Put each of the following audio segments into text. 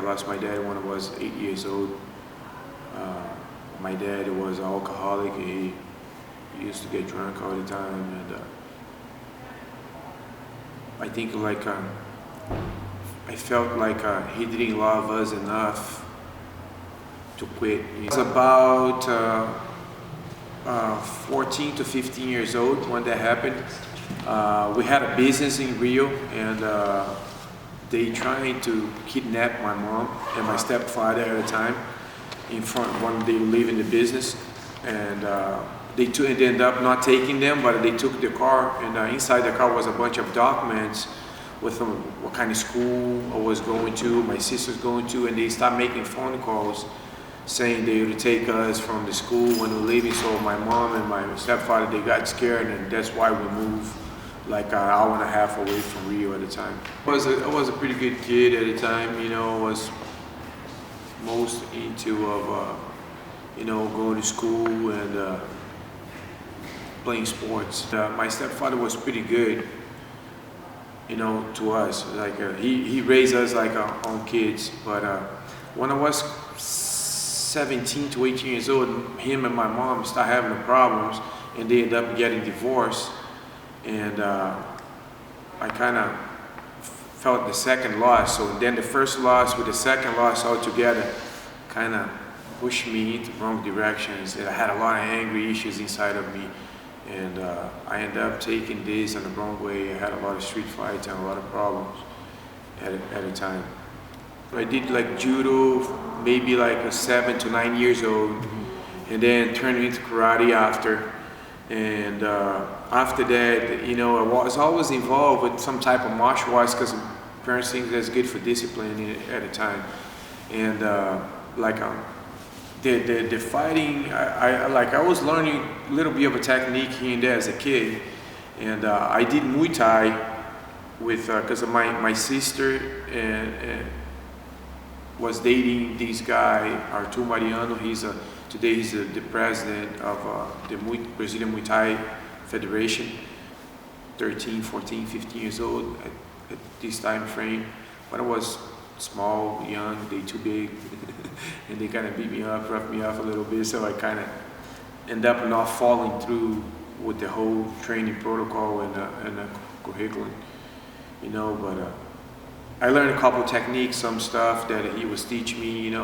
I lost my dad when I was 8 years old. Uh, my dad was an alcoholic. He used to get drunk all the time, and I think I felt like he didn't love us enough to quit. He was about 14 to 15 years old when that happened. We had a business in Rio, and they tried to kidnap my mom and my stepfather at the time in front when they were leaving the business, and they ended up not taking them, but they took the car, and inside the car was a bunch of documents with what kind of school I was going to, my sister's going to, and they started making phone calls saying they would take us from the school when we were leaving. So my mom and my stepfather, they got scared, and that's why we moved like an hour and a half away from Rio at the time. I was a pretty good kid at the time, I was most into going to school and playing sports. My stepfather was pretty good, to us. Like he raised us like our own kids. But when I was 17 to 18 years old, him and my mom started having problems, and they ended up getting divorced. And I kind of felt the second loss. So then the first loss with the second loss all together kind of pushed me into wrong directions. And I had a lot of angry issues inside of me. And I ended up taking this in the wrong way. I had a lot of street fights and a lot of problems at a time. I did like judo, maybe like 7 to 9 years old, and then turned into karate after. And after that, I was always involved with some type of martial arts because parents think that's good for discipline at the time. And the fighting, I was learning a little bit of a technique here and there as a kid. And I did Muay Thai with, because my sister was dating this guy, Artur Mariano. Today he's the president of the Brazilian Muay Thai Federation. 13, 14, 15 years old at this time frame. When I was small, young, they too big, and they kind of beat me up, roughed me up a little bit, so I kind of end up not following through with the whole training protocol and the curriculum, but I learned a couple techniques, some stuff that he was teaching me,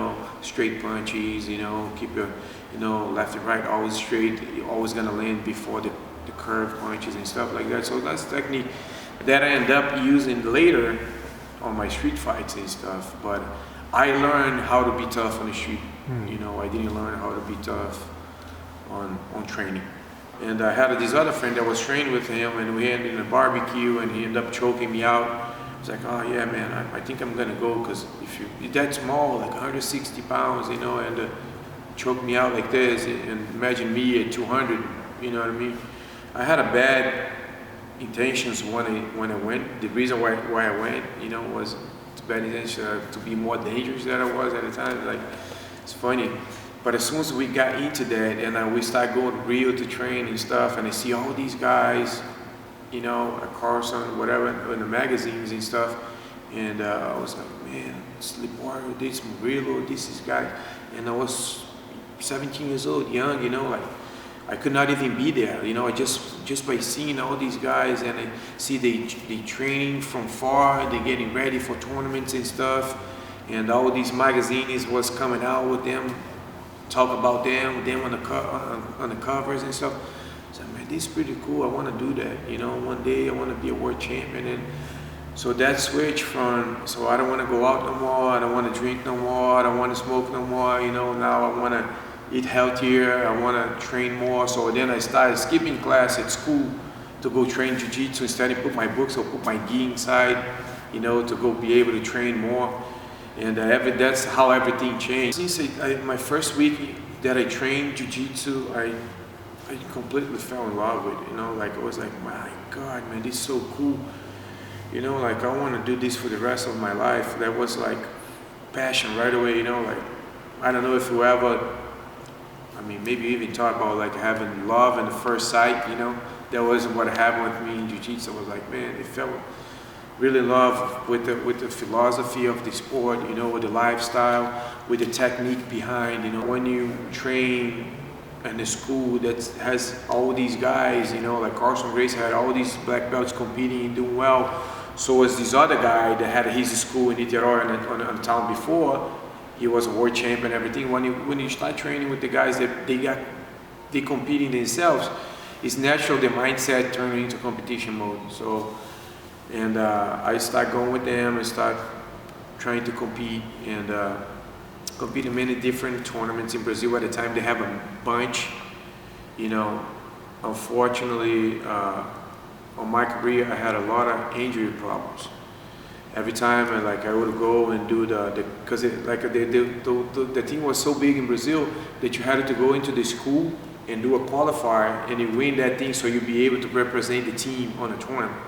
straight punches, keep your, left and right always straight, you're always gonna land before the curved punches and stuff like that. So that's technique that I end up using later on my street fights and stuff. But I learned how to be tough on the street. I didn't learn how to be tough on training. And I had this other friend that was training with him, and we ended in a barbecue, and he ended up choking me out. I was like, oh yeah, man, I think I'm gonna go, because if you're that small, like 160 pounds, and choke me out like this, and imagine me at 200, you know what I mean? I had a bad intentions when I went. The reason why I went, was to bad intention to be more dangerous than I was at the time. Like, it's funny. But as soon as we got into that, and we started going to Rio to train and stuff, and I see all these guys, at Carson, whatever, in the magazines and stuff, and I was like, man, Sleep Warrior, this Murilo, this is guy, and I was 17 years old, young, like I could not even be there, I just by seeing all these guys, and I see they training from far, they getting ready for tournaments and stuff, and all these magazines was coming out with them, talk about them on the covers and stuff. So man, this is pretty cool. I want to do that. One day I want to be a world champion. And so that switch from, so I don't want to go out no more. I don't want to drink no more. I don't want to smoke no more. Now I want to eat healthier. I want to train more. So then I started skipping class at school to go train jiu-jitsu. Instead of put my books or put my gi inside, to go be able to train more. And that's how everything changed. Since my first week that I trained jiu-jitsu, I completely fell in love with it. I was like, my God, man, this is so cool. I want to do this for the rest of my life. That was like passion right away. I don't know if you ever, maybe you even talk about like having love in the first sight. That wasn't what happened with me in jiu-jitsu. I was like, man, it felt really in love with the philosophy of the sport, you know, with the lifestyle, with the technique behind, you know. When you train in a school that has all these guys, you know, like Carson Grace had all these black belts competing and doing well. So was this other guy that had his school in Niterói on town before. He was a world champion and everything. When you start training with the guys that they competing themselves, it's natural the mindset turning into competition mode. So, and I start going with them and start trying to compete and compete in many different tournaments in Brazil. At the time, they have a bunch. You know, unfortunately, on my career, I had a lot of injury problems. Every time I would go and do because the team was so big in Brazil that you had to go into the school and do a qualifier and you win that thing so you'd be able to represent the team on a tournament.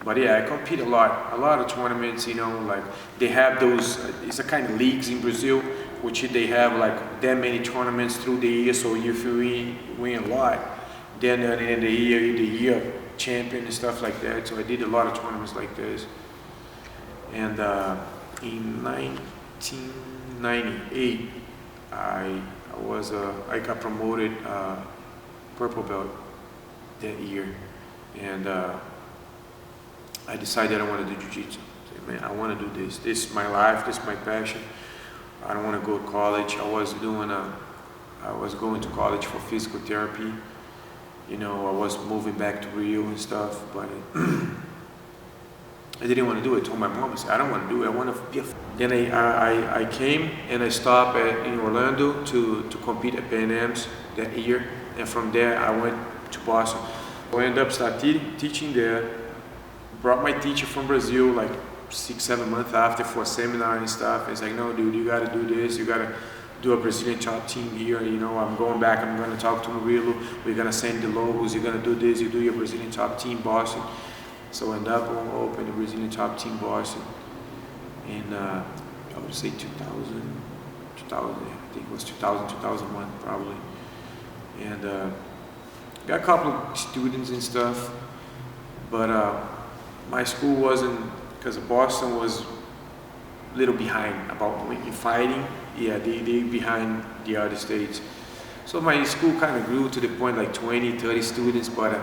But yeah, I compete a lot of tournaments, you know, like they have those, it's a kind of leagues in Brazil, which they have like that many tournaments through the year, so if you win a lot, then at the end of the year, you're the year champion and stuff like that. So I did a lot of tournaments like this. And in 1998, I got promoted purple belt that year, and I decided I want to do jiu-jitsu. Man, I want to do this. This is my life. This is my passion. I don't want to go to college. I was going to college for physical therapy. You know, I was moving back to Rio and stuff, but I didn't want to do it. I told my mom, I said, I don't want to do it. I want to be a... Then I came and I stopped in Orlando to compete at Pan Am's that year. And from there, I went to Boston. I ended up starting teaching there. Brought my teacher from Brazil like 6-7 months after for a seminar and stuff. It's like, no, dude, you got to do this. You got to do a Brazilian top team here. You know, I'm going back. I'm going to talk to Murilo. We're going to send the logos. You're going to do this. You do your Brazilian top team, Boston. So I ended up opening the Brazilian top team, Boston. And I would say 2000, I think it was 2000, 2001 probably. And got a couple of students and stuff. But my school wasn't, because Boston was a little behind about in fighting. Yeah, they behind the other states. So my school kind of grew to the point like 20, 30 students, but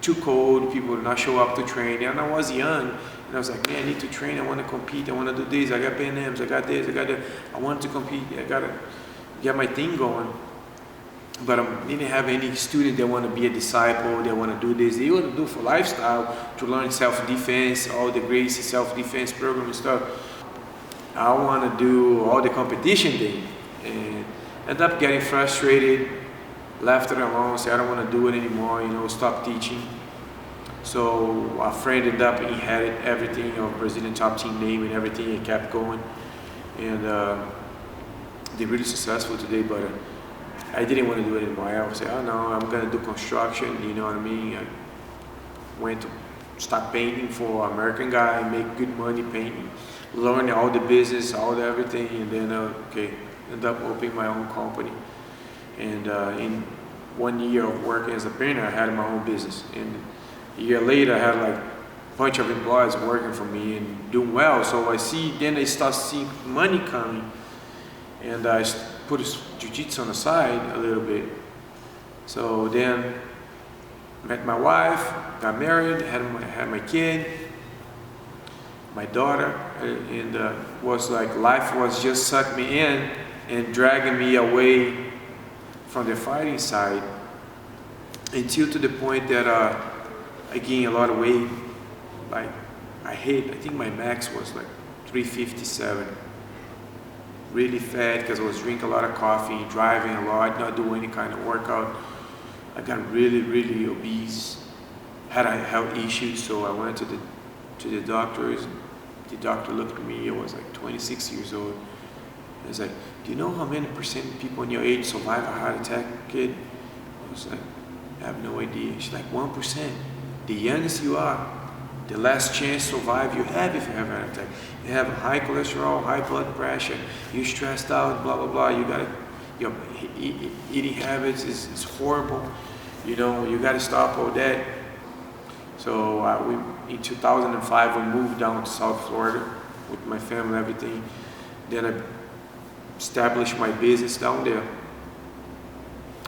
too cold, people would not show up to train. And I was young, and I was like, man, I need to train, I want to compete, I want to do this, I got Pan Am's, I got this, I got that. I wanted to compete, I got to get my thing going. But I didn't have any student that want to be a disciple, they want to do this. They want to do for lifestyle, to learn self-defense, all the Gracie self-defense program and stuff. I want to do all the competition thing. And ended up getting frustrated, left it alone, said I don't want to do it anymore, you know, stop teaching. So a friend ended up inherited everything of Brazilian top team name and everything, and kept going. And they're really successful today, but I didn't want to do it anymore. I was like, oh no, I'm going to do construction, you know what I mean? I went to start painting for American guy, make good money painting, learn all the business, all the everything, and then, ended up opening my own company. And in 1 year of working as a painter, I had my own business. And a year later, I had like a bunch of employees working for me and doing well. So then I start seeing money coming. And I put jiu-jitsu on the side a little bit. So then met my wife, got married, had my kid, my daughter, and was like life was just sucking me in and dragging me away from the fighting side, until to the point that I gained a lot of weight. Like I think my max was like 357. Really fat because I was drinking a lot of coffee, driving a lot, not doing any kind of workout. I got really, really obese, had health issues, so I went to the doctors. The doctor looked at me, I was like 26 years old. He was like, do you know how many percent of people in your age survive a heart attack, kid? I was like, I have no idea. She's like, 1%. The youngest you are, the less chance to survive you have if you have a heart attack. You have high cholesterol, high blood pressure, you're stressed out, blah, blah, blah. Your eating habits is horrible. You know, you got to stop all that. So in 2005, we moved down to South Florida with my family, everything. Then I established my business down there.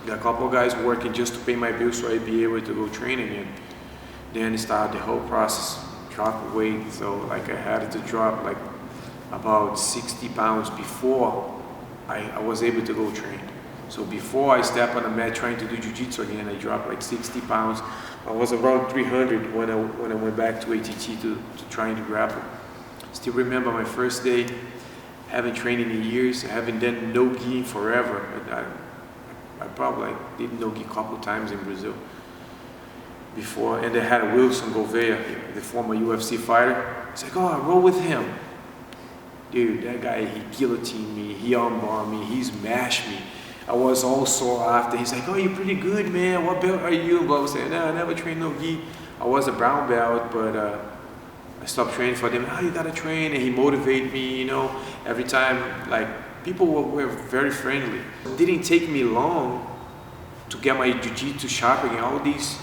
Got a couple of guys working just to pay my bills so I'd be able to go train again. Then it started the whole process, drop weight. So like I had to drop like about 60 pounds before I was able to go train. So before I step on the mat trying to do jiu-jitsu again, I dropped like 60 pounds. I was around 300 when I went back to ATT to trying to grapple. Still remember my first day, haven't trained in years, I haven't done no gi in forever. I probably did no gi a couple times in Brazil before, and they had Wilson Gouveia, the former UFC fighter. It's like, oh, I roll with him. Dude, that guy, he guillotined me, he armbarred me, he smashed me. I was all sore after. He's like, oh, you're pretty good, man. What belt are you? But I was saying, no, I never trained no gi. I was a brown belt, but I stopped training for them. Oh, you gotta train, and he motivated me, you know. Every time, like, people were very friendly. It didn't take me long to get my jiu-jitsu sharp again. All these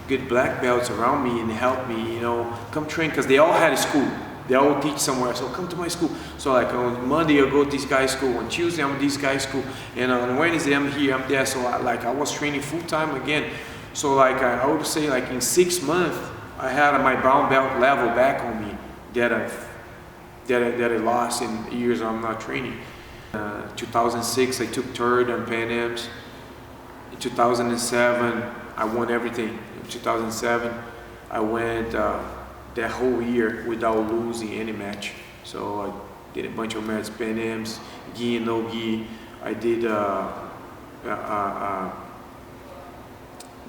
good black belts around me and help me, you know, come train, because they all had a school. They all teach somewhere, so come to my school. So like on Monday I go to this guy's school, on Tuesday I'm at this guy's school, and on Wednesday I'm here, I'm there. So I was training full time again. So like I would say like in 6 months, I had my brown belt level back on me that I lost in years I'm not training. 2006 I took third on Pan Ams. In 2007 I won everything. In 2007 I went that whole year without losing any match. So I did a bunch of matches, Pan Ams, gi and no gi. I did a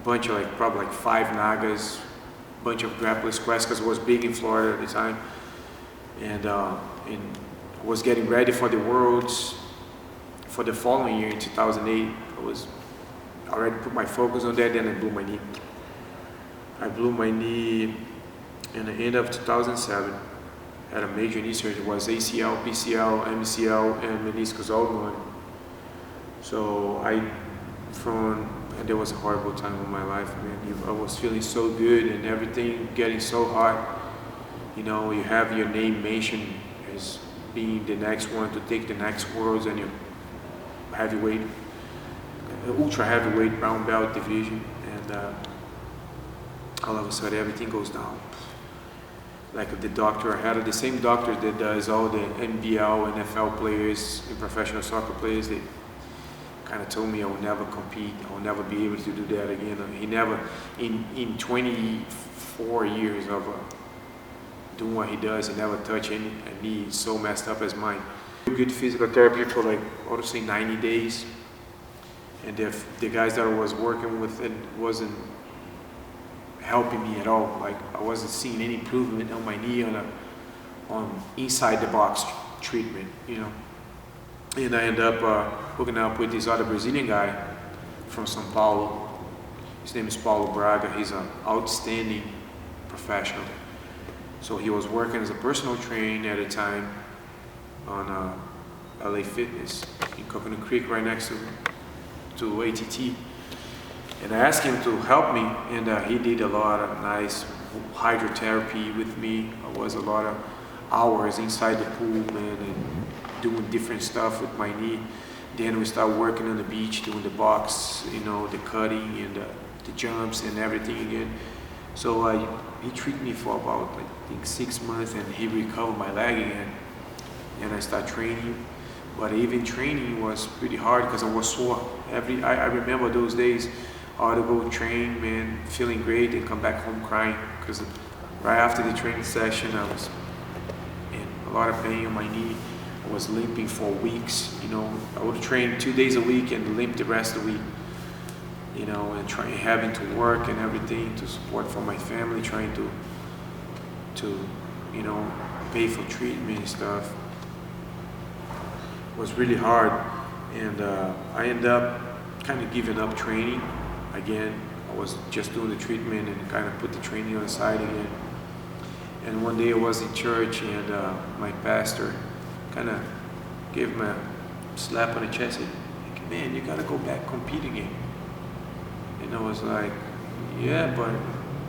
bunch of like probably like 5 Nagas, bunch of grappling squats because it was big in Florida at the time, and was getting ready for the Worlds for the following year in 2008. I was already put my focus on that. Then I blew my knee. I blew my knee in the end of 2007, had a major knee surgery. It was ACL, PCL, MCL, and meniscus all one. So and there was a horrible time in my life, man. I was feeling so good and everything getting so hard. You know, you have your name mentioned as being the next one to take the next Worlds, and your heavyweight, ultra heavyweight brown belt division, and all of a sudden everything goes down. Like the doctor I had, the same doctor that does all the NBL, NFL players, and professional soccer players, they kind of told me I will never compete, I will never be able to do that again. He never, in 24 years of doing what he does, he never touched any knee so messed up as mine. Good physical therapy for like, I would say 90 days. And the guys that I was working with, it wasn't helping me at all. Like I wasn't seeing any improvement on my knee on inside the box treatment, you know. And I ended up hooking up with this other Brazilian guy from São Paulo. His name is Paulo Braga. He's an outstanding professional. So he was working as a personal trainer at a time on LA Fitness in Coconut Creek, right next to ATT. And I asked him to help me, and he did a lot of nice hydrotherapy with me. I was a lot of hours inside the pool, man, and doing different stuff with my knee. Then we started working on the beach, doing the box, you know, the cutting and the jumps and everything again. So he treated me for about, I think, 6 months, and he recovered my leg again. And I started training. But even training was pretty hard because I was sore. I remember those days, I would go train, man, feeling great, and come back home crying because right after the training session, I was in a lot of pain on my knee. I was limping for weeks, you know. I would train 2 days a week and limp the rest of the week, you know, and having to work and everything to support for my family, trying to you know, pay for treatment and stuff. It was really hard, and I ended up kind of giving up training again. I was just doing the treatment and kind of put the training on the side again. And one day I was in church, and my pastor kind of gave me a slap on the chest and said, man, you gotta go back competing again. And I was like, yeah, but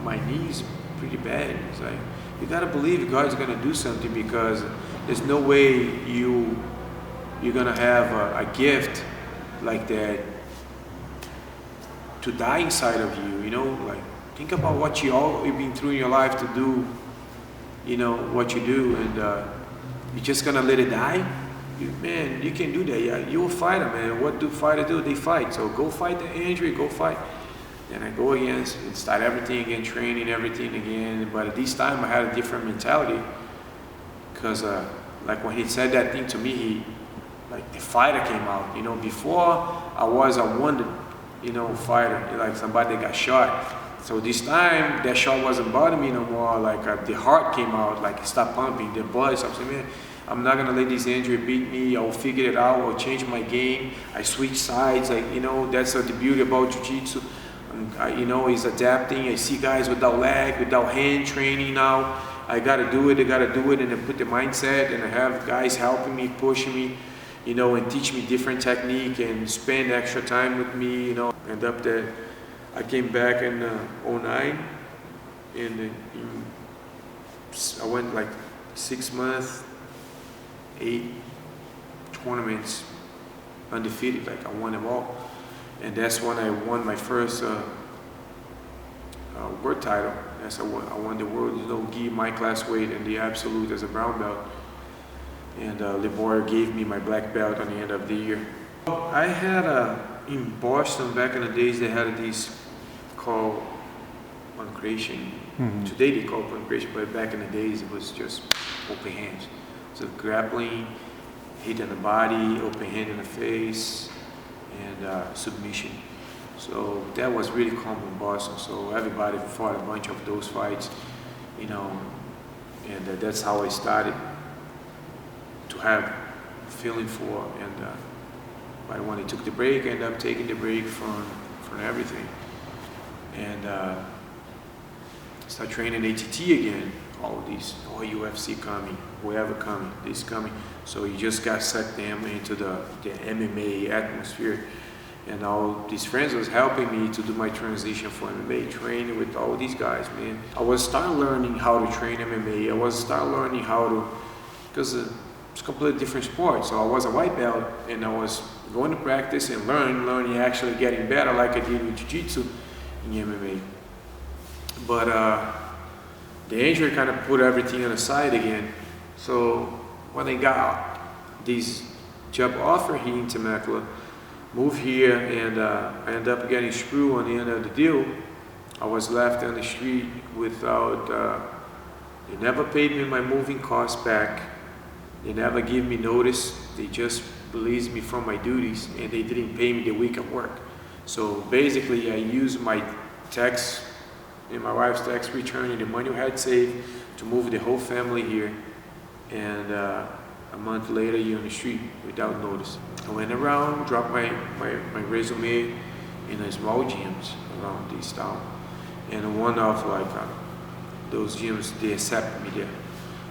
my knee's pretty bad. It's like, you gotta believe God's gonna do something, because there's no way you're gonna have a gift like that to die inside of you, you know? Like, think about what you've been through in your life to do, you know, what you do, and you're just gonna let it die? Man, you can do that. Yeah, you're a fighter, man. What do fighters do? They fight. So go fight the injury, go fight. Then I go again and start everything again, training everything again. But at this time I had a different mentality, because like when he said that thing to me, like the fighter came out. You know, before I was a wounded, you know, fighter, like somebody that got shot. So this time that shot wasn't bothering me no more. Like the heart came out, like it stopped pumping, the blood. So I'm saying, man, I'm not gonna let this injury beat me. I'll figure it out. I'll change my game. I switch sides. Like, you know, that's the beauty about jiu-jitsu. You know, it's adapting. I see guys without leg, without hand training now. I gotta do it. And then put the mindset. And I have guys helping me, pushing me, you know, and teach me different technique and spend extra time with me. You know, end up that I came back in '09, and I went like 6 months. 8 tournaments undefeated, like I won them all. And that's when I won my first world title. I won the world, you know, gi, my class weight, and the absolute as a brown belt. And Libor gave me my black belt on the end of the year. I had in Boston back in the days, they had these called pancration. Today they call pancration, but back in the days it was just open hands. So grappling, hit in the body, open hand in the face, and submission. So that was really common in Boston. So everybody fought a bunch of those fights, you know, and that's how I started to have feeling for. And but when I took the break, I ended up taking the break from everything, and start training ATT again. All UFC coming, whoever coming, this coming. So you just got sucked them into the MMA atmosphere. And all these friends was helping me to do my transition for MMA, training with all these guys, man. I was start learning how to train MMA. I was start learning how to, because it's a completely different sport. So I was a white belt, and I was going to practice and learning, actually getting better like I did with Jiu-jitsu in MMA. But the injury kind of put everything on the side again. So when I got this job offer here in Temecula, moved here, and I ended up getting screwed on the end of the deal. I was left on the street without, they never paid me my moving costs back. They never gave me notice. They just released me from my duties, and they didn't pay me the week of work. So basically I used my tax, and my wife's tax return, and the money we had saved to move the whole family here. And a month later, you're on the street without notice. I went around, dropped my resume in a small gyms around this town. And one of those gyms, they accept me there.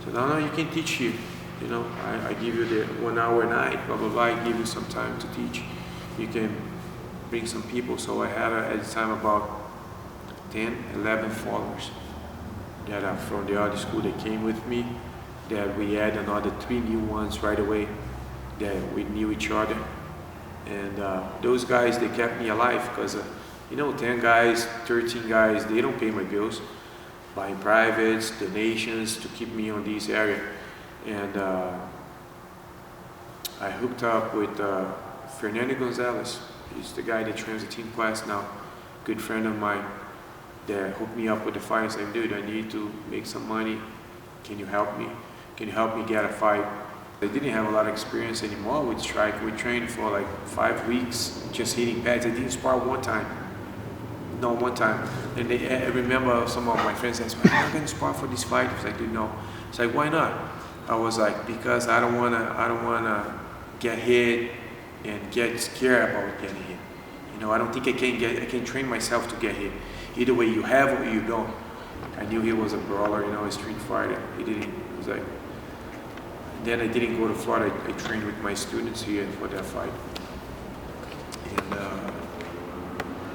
So no, you can teach here. You know, I give you the 1 hour a night, blah, blah, blah. I give you some time to teach. You can bring some people. So I had at the time about 10, 11 followers that are from the other school that came with me, that we had another 3 new ones right away that we knew each other. And those guys, they kept me alive, because you know, 10 guys, 13 guys, they don't pay my bills, buying privates, donations to keep me on this area. And I hooked up with Fernando Gonzalez. He's the guy that trains the team class now, good friend of mine, that hooked me up with the fight and said, dude, I need to make some money. Can you help me? Can you help me get a fight? I didn't have a lot of experience anymore with strike. We trained for like 5 weeks, just hitting pads. I didn't spar one time. And I remember some of my friends asked me, I'm not gonna spar for this fight. I was like, dude, no. It's like, why not? I was like, because I don't wanna get hit and get scared about getting hit. You know, I don't think I can train myself to get hit. Either way, you have or you don't. I knew he was a brawler, you know, a street fighter. It was like, then I didn't go to Florida. I trained with my students here for that fight. And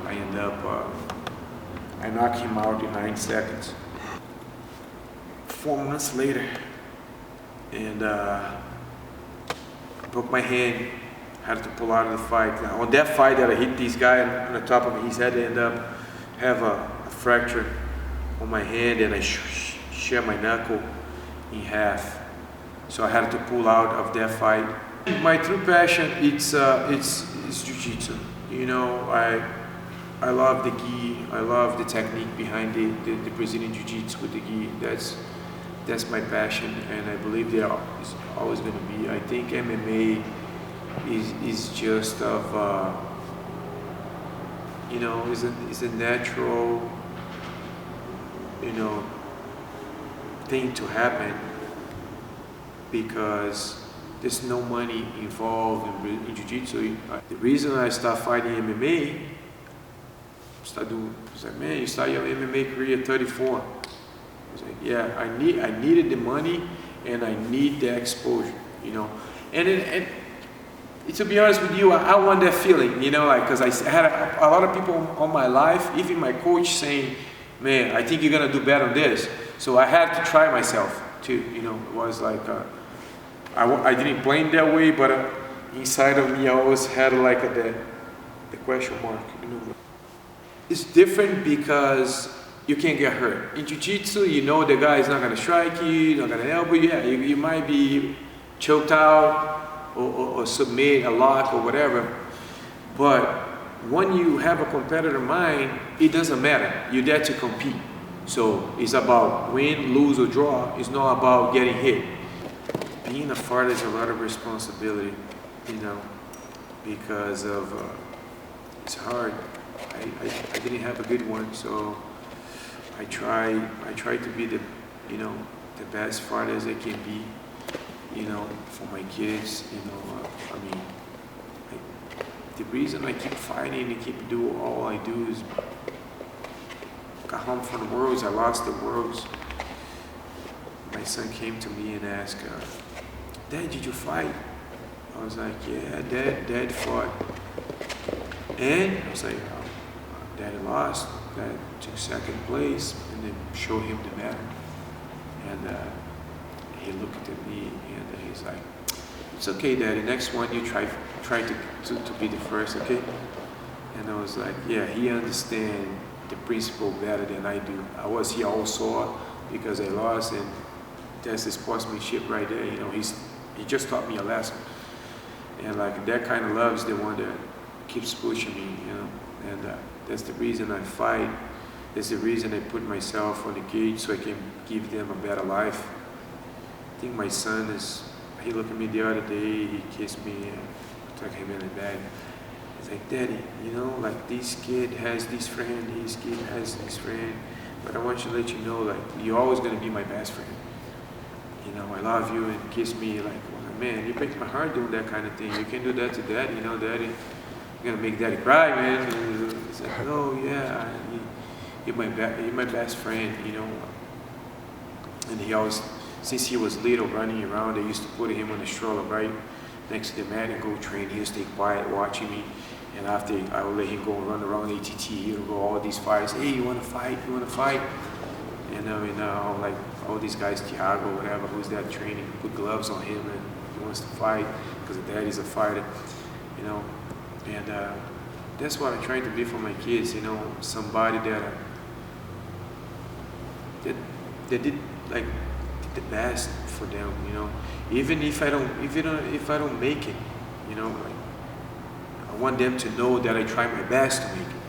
I ended up, I knocked him out in 9 seconds. 4 months later, and broke my hand. Had to pull out of the fight. Now, on that fight that I hit this guy on the top of his head, I ended up have a fracture on my hand, and I shear my knuckle in half. So I had to pull out of that fight. My true passion, it's jiu-jitsu. You know, I love the gi. I love the technique behind the Brazilian jiu-jitsu with the gi. That's my passion, and I believe there is always going to be. I think MMA is just of you know, is a natural, you know, thing to happen, because there's no money involved in jiu-jitsu. The reason I started fighting MMA, I was like, man, you start your MMA career at 34. I was like, yeah, I needed the money, and I need the exposure, you know. And to be honest with you, I want that feeling, you know, like, because I had a lot of people on my life, even my coach, saying, man, I think you're going to do better on this. So I had to try myself too, you know. It was like, I didn't blame that way, but inside of me, I always had like the question mark, you know. It's different because you can't get hurt. In jiu-jitsu, you know the guy is not going to strike you, not going to elbow you. Yeah, you might be choked out, or submit a lock or whatever, but when you have a competitor mind, it doesn't matter. You're there to compete. So it's about win, lose, or draw. It's not about getting hit. Being a fighter is a lot of responsibility, you know, because of it's hard. I didn't have a good one, so I try to be the, you know, the best fighter as I can be. You know, for my kids, you know, I mean, the reason I keep fighting and keep doing all I do is got home from the Worlds, I lost the Worlds. My son came to me and asked, Dad, did you fight? I was like, yeah, Dad fought. And I was like, Dad lost. Dad took second place, and then showed him the medal. And he looked at me and he's like, it's okay, Daddy, next one you try to be the first, okay? And I was like, yeah, he understands the principle better than I do. He all sore because I lost, and that's the sportsmanship right there. You know, he just taught me a lesson. And like that kind of love is the one that keeps pushing me, you know. And that's the reason I fight. That's the reason I put myself on the cage, so I can give them a better life. I think my son he looked at me the other day, he kissed me, and I took him in the bag. He's like, Daddy, you know, like this kid has this friend, this kid has this friend, but I want you to let you know, like, you're always going to be my best friend. You know, I love you, and kiss me, like, man, you break my heart doing that kind of thing. You can't do that to Daddy, you know, Daddy, you're going to make Daddy cry, man. And he's like, oh, yeah, you're my best friend, you know. And he always, since he was little, running around, they used to put him on the stroller right next to the mat and go train. He used to stay quiet watching me. And after I would let him go run around ATT, he would go all these fights. Hey, you want to fight? You want to fight? And I mean, like all these guys, Thiago, whatever, who's that training, put gloves on him and he wants to fight because the daddy's a fighter, you know. And that's what I'm trying to be for my kids, you know, somebody that did like the best for them, you know. Even if I don't make it, you know, like, I want them to know that I try my best to make it.